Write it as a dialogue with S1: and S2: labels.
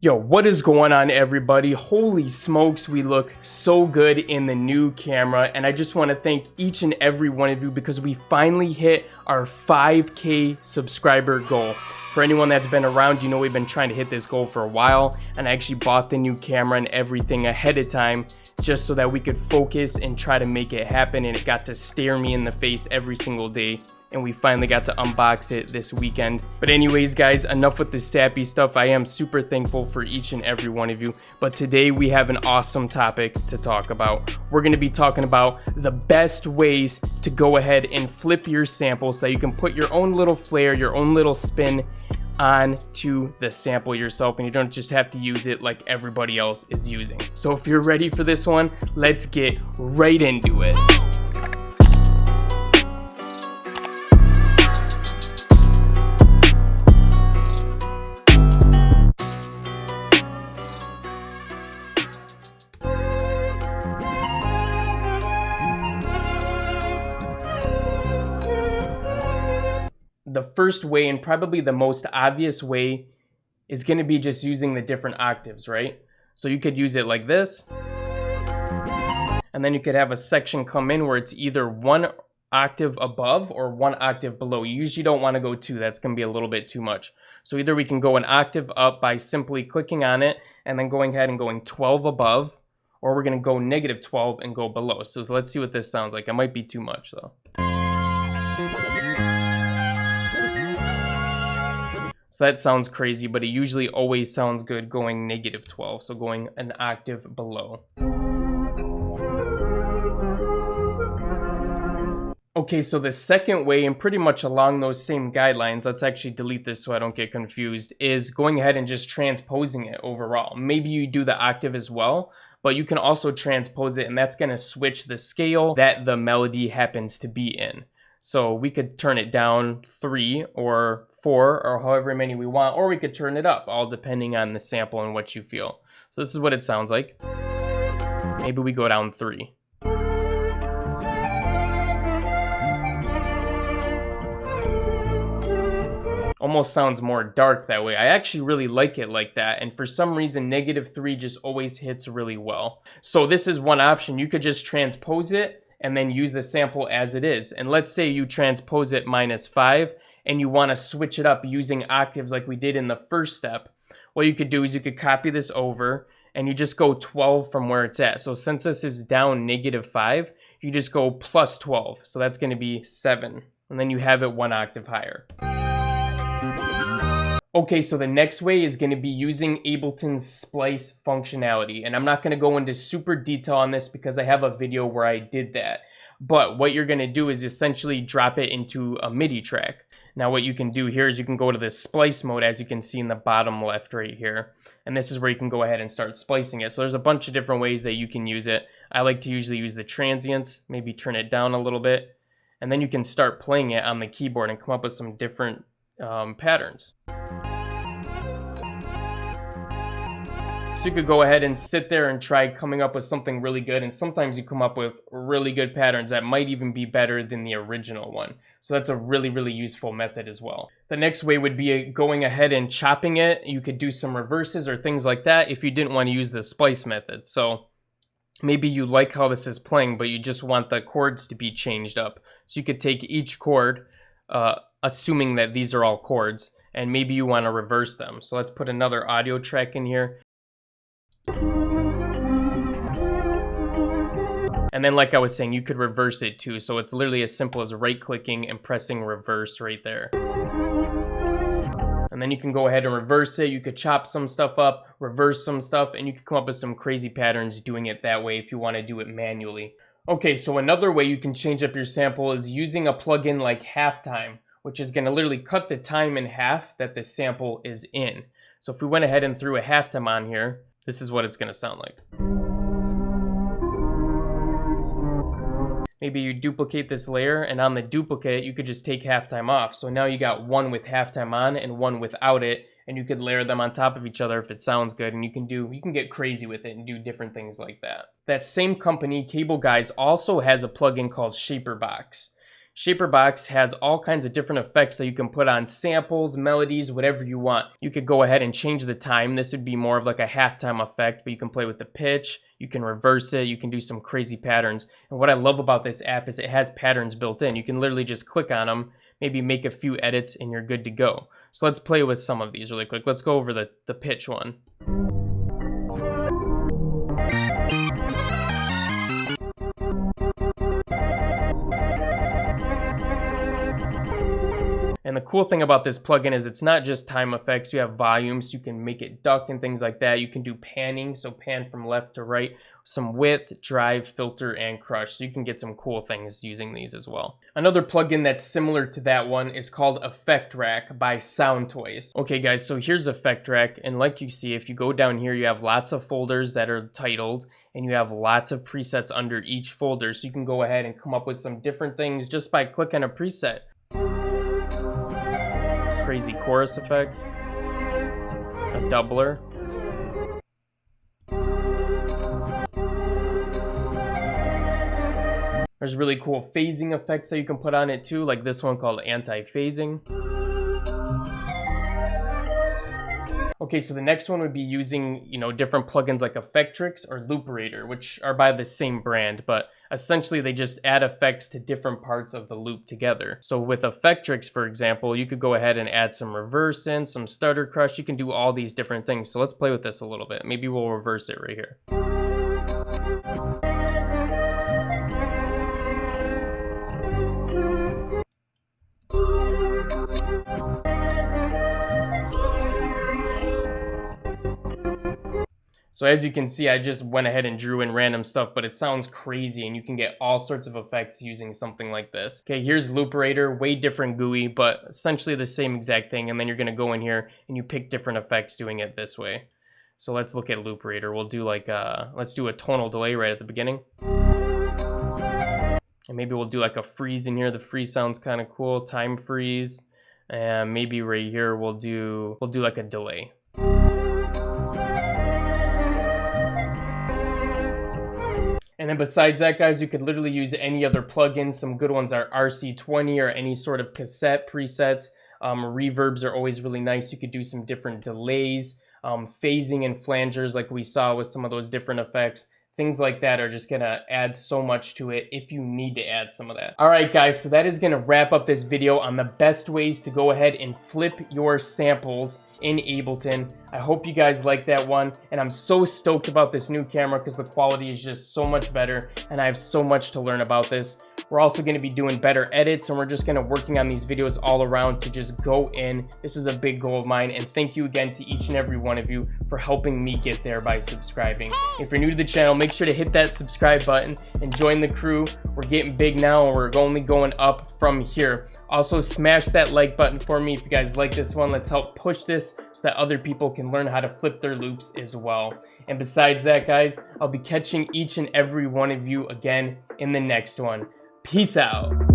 S1: Yo, what is going on, everybody? Holy smokes, we look so good in the new camera, and I just want to thank each and every one of you because we finally hit our 5K subscriber goal. For anyone that's been around, you know we've been trying to hit this goal for a while, and I actually bought the new camera and everything ahead of time just so that we could focus and try to make it happen, and it got to stare me in the face every single day, and we finally got to unbox it this weekend. But anyways, guys, enough with the sappy stuff. I am super thankful for each and every one of you, but today we have an awesome topic to talk about. We're going to be talking about the best ways to go ahead and flip your sample so you can put your own little flair, your own little spin onto the sample yourself, and you don't just have to use it like everybody else is using. So if you're ready for this one, let's get right into it. The first way, and probably the most obvious way, is going to be just using the different octaves, right? So you could use it like this, and then you could have a section come in where it's either one octave above or one octave below. You usually don't want to go two. That's going to be a little bit too much. So either we can go an octave up by simply clicking on it and then going ahead and going 12 above, or we're going to go negative 12 and go below. So let's see what this sounds like. It might be too much though. So that sounds crazy, but it usually always sounds good going negative 12, so going an octave below. Okay, so the second way, and pretty much along those same guidelines, let's actually delete this so I don't get confused, is going ahead and just transposing it overall. Maybe you do the octave as well, but you can also transpose it, and that's going to switch the scale that the melody happens to be in. So we could turn it down 3 or 4 or however many we want, or we could turn it up, all depending on the sample and what you feel. So this is what it sounds like. Maybe we go down 3. Almost sounds more dark that way. I actually really like it like that, and for some reason negative 3 just always hits really well. So this is one option. You could just transpose it and then use the sample as it is. And let's say you transpose it -5 and you want to switch it up using octaves like we did in the first step. What you could do is you could copy this over and you just go 12 from where it's at. So since this is down -5, you just go plus 12. So that's going to be 7. And then you have it 1 octave higher. Okay, so the next way is going to be using Ableton's splice functionality. And I'm not going to go into super detail on this because I have a video where I did that. But what you're going to do is essentially drop it into a MIDI track. Now what you can do here is you can go to the splice mode, as you can see in the bottom left right here. And this is where you can go ahead and start splicing it. So there's a bunch of different ways that you can use it. I like to usually use the transients, maybe turn it down a little bit. And then you can start playing it on the keyboard and come up with some different patterns. So you could go ahead and sit there and try coming up with something really good, and sometimes you come up with really good patterns that might even be better than the original one. So that's a really useful method as well. The next way would be going ahead and chopping it. You could do some reverses or things like that if you didn't want to use the splice method. So maybe you like how this is playing, but you just want the chords to be changed up. So you could take each chord, assuming that these are all chords, and maybe you want to reverse them. So let's put another audio track in here. And then like I was saying, you could reverse it too. So it's literally as simple as right-clicking and pressing reverse right there. And then you can go ahead and reverse it. You could chop some stuff up, reverse some stuff, and you can come up with some crazy patterns doing it that way if you want to do it manually. Okay, so another way you can change up your sample is using a plugin like halftime, which is going to literally cut the time in half that the sample is in. So if we went ahead and threw a halftime on here, this is what it's going to sound like. Maybe you duplicate this layer, and on the duplicate, you could just take halftime off. So now you got one with halftime on and one without it, and you could layer them on top of each other if it sounds good, and you can get crazy with it and do different things like that. That same company, Cable Guys, also has a plugin called Shaper Box. Shaper Box has all kinds of different effects that you can put on samples, melodies, whatever you want. You could go ahead and change the time. This would be more of like a halftime effect, but you can play with the pitch, you can reverse it, you can do some crazy patterns. And what I love about this app is it has patterns built in. You can literally just click on them, maybe make a few edits, and you're good to go. So let's play with some of these really quick. Let's go over the pitch one. And the cool thing about this plugin is it's not just time effects. You have volumes, you can make it duck and things like that. You can do panning, so pan from left to right, some width, drive, filter, and crush. So you can get some cool things using these as well. Another plugin that's similar to that one is called Effect Rack by Soundtoys. Okay guys, so here's Effect Rack, and like you see, if you go down here, you have lots of folders that are titled, and you have lots of presets under each folder. So you can go ahead and come up with some different things just by clicking a preset. Crazy chorus effect, a doubler, there's really cool phasing effects that you can put on it too, like this one called anti-phasing. Okay, so the next one would be using, different plugins like Effectrix or Looperator, which are by the same brand, but essentially they just add effects to different parts of the loop together. So with Effectrix, for example, you could go ahead and add some reverse in, some stutter crush. You can do all these different things. So let's play with this a little bit. Maybe we'll reverse it right here. So as you can see, I just went ahead and drew in random stuff, but it sounds crazy and you can get all sorts of effects using something like this. Okay, here's Looperator, way different GUI, but essentially the same exact thing. And then you're gonna go in here and you pick different effects doing it this way. So let's look at Looperator. We'll do like, let's do a tonal delay right at the beginning. And maybe we'll do like a freeze in here. The freeze sounds kind of cool, time freeze. And maybe right here we'll do like a delay. And then besides that, guys, you could literally use any other plugins. Some good ones are RC20 or any sort of cassette presets. Reverbs are always really nice. You could do some different delays, phasing and flangers like we saw with some of those different effects. Things like that are just gonna add so much to it if you need to add some of that. All right, guys, so that is gonna wrap up this video on the best ways to go ahead and flip your samples in Ableton. I hope you guys like that one, and I'm so stoked about this new camera because the quality is just so much better, and I have so much to learn about this. We're also going to be doing better edits, and we're just going to working on these videos all around to just go in. This is a big goal of mine, and thank you again to each and every one of you for helping me get there by subscribing. If you're new to the channel, make sure to hit that subscribe button and join the crew. We're getting big now, and we're only going up from here. Also, smash that like button for me if you guys like this one. Let's help push this so that other people can learn how to flip their loops as well. And besides that, guys, I'll be catching each and every one of you again in the next one. Peace out.